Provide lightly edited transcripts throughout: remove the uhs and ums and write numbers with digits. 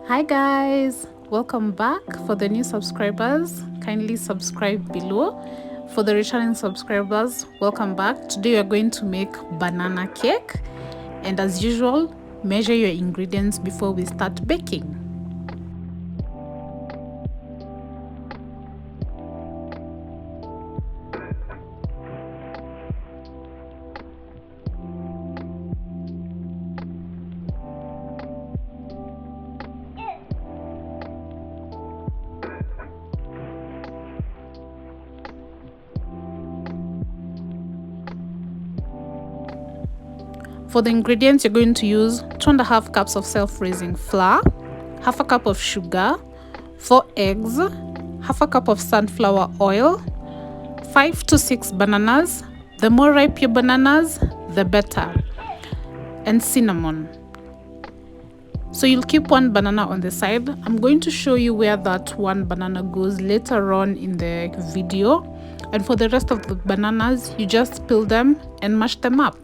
Hi guys, welcome back. For the new subscribers, kindly subscribe below. For the returning subscribers, welcome back. Today we are going to make banana cake, and as usual, measure your ingredients before we start baking. For the ingredients, you're going to use 2.5 cups of self-raising flour, half a cup of sugar, 4 eggs, half a cup of sunflower oil, 5 to 6 bananas. The more ripe your bananas, the better, and cinnamon. So you'll keep one banana on the side. I'm going to show you where that one banana goes later on in the video. And for the rest of the bananas, you just peel them and mash them up.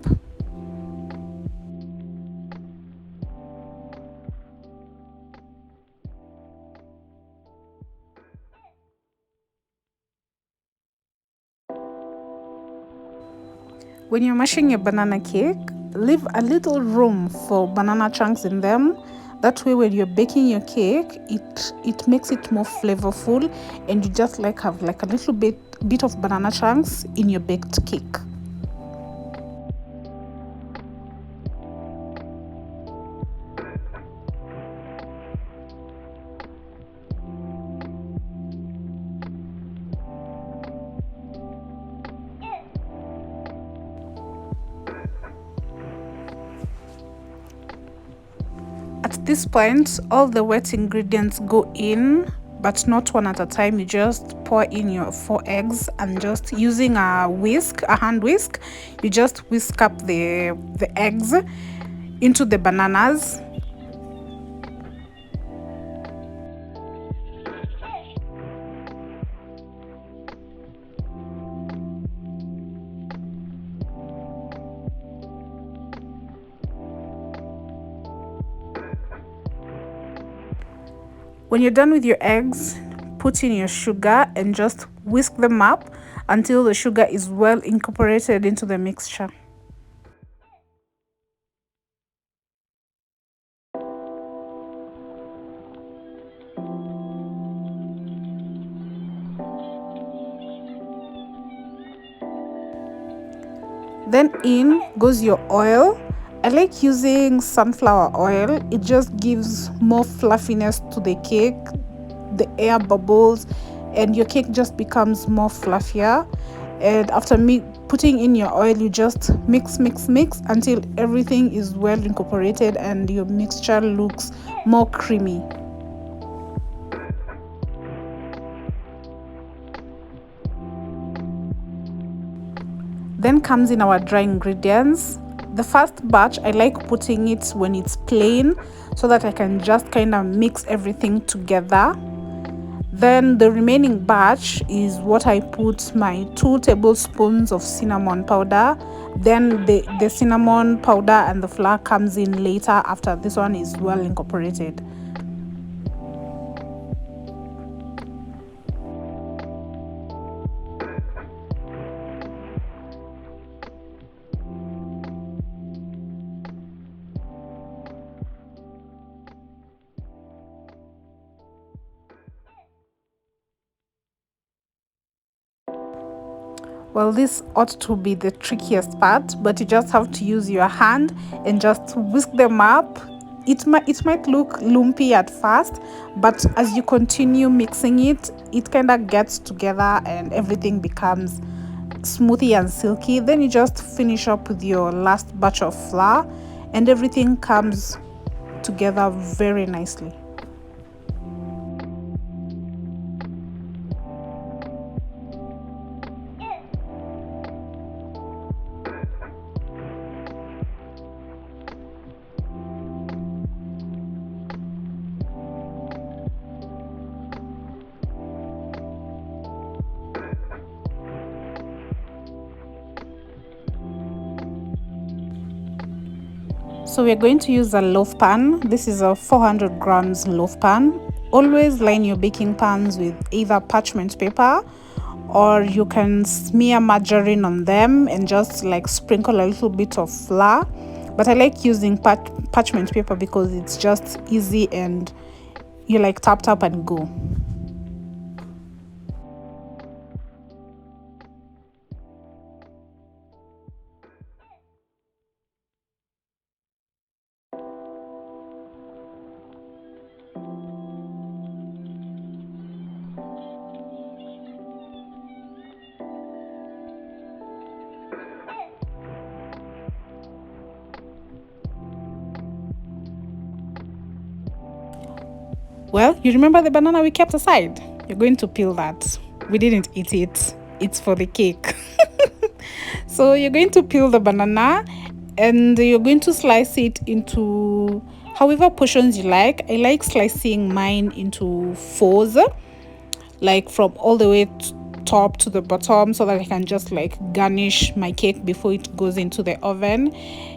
When you're mashing your banana cake, leave a little room for banana chunks in them. That way when you're baking your cake, it makes it more flavorful, and you just have a little bit of banana chunks in your baked cake. At this point, all the wet ingredients go in, but not one at a time. You just pour in your 4 eggs, and just using a hand whisk, you just whisk up the eggs into the bananas. When you're done with your eggs, put in your sugar and just whisk them up until the sugar is well incorporated into the mixture. Then in goes your oil. I like using sunflower oil. It just gives more fluffiness to the cake, the air bubbles, and your cake just becomes more fluffier. And after putting in your oil, you just mix until everything is well incorporated and your mixture looks more creamy. Then comes in our dry ingredients. The first batch, I like putting it when it's plain so that I can just kind of mix everything together. Then the remaining batch is what I put my 2 tablespoons of cinnamon powder. Then the cinnamon powder and the flour comes in later after this one is well incorporated. Well, this ought to be the trickiest part, but you just have to use your hand and just whisk them up. It might look lumpy at first, but as you continue mixing it, it kind of gets together and everything becomes smoothie and silky. Then you just finish up with your last batch of flour and everything comes together very nicely. So we're going to use a loaf pan. This is a 400 grams loaf pan. Always line your baking pans with either parchment paper, or you can smear margarine on them and just like sprinkle a little bit of flour. But I like using parchment paper because it's just easy and you like tap and go. Well, you remember the banana we kept aside? You're going to peel that. We didn't eat it. It's for the cake. So you're going to peel the banana and you're going to slice it into however portions you like. I like slicing mine into fours, like from all the way top to the bottom, so that I can just like garnish my cake before it goes into the oven.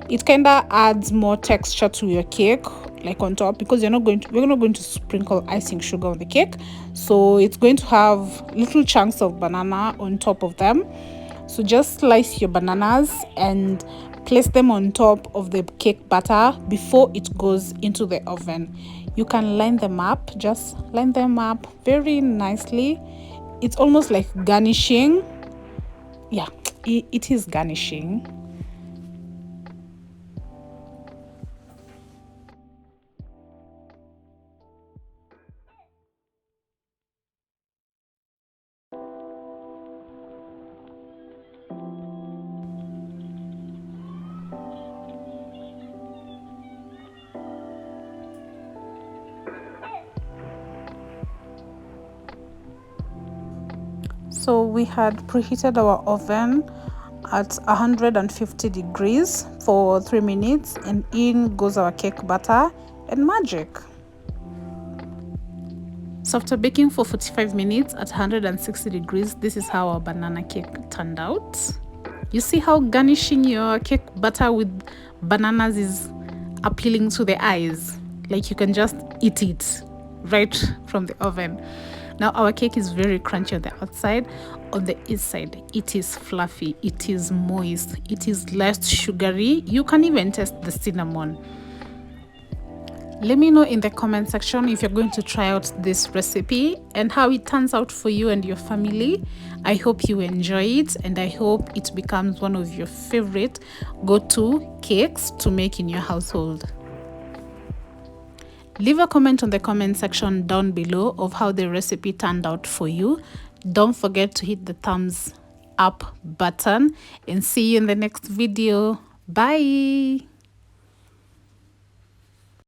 It kind of adds more texture to your cake, like on top, because we're not going to sprinkle icing sugar on the cake, so it's going to have little chunks of banana on top of them. So just slice your bananas and place them on top of the cake batter before it goes into the oven. You can line them up, just line them up very nicely. It's almost like garnishing. Yeah, it is garnishing. So we had preheated our oven at 150 degrees for 3 minutes, and in goes our cake batter and magic. So after baking for 45 minutes at 160 degrees, this is how our banana cake turned out. You see how garnishing your cake batter with bananas is appealing to the eyes? Like you can just eat it right from the oven. Now our cake is very crunchy on the outside. On the inside, it is fluffy, it is moist, it is less sugary. You can even taste the cinnamon. Let me know in the comment section if you're going to try out this recipe and how it turns out for you and your family. I hope you enjoy it, and I hope it becomes one of your favorite go-to cakes to make in your household. Leave a comment on the comment section down below of how the recipe turned out for you. Don't forget to hit the thumbs up button, and see you in the next video. Bye.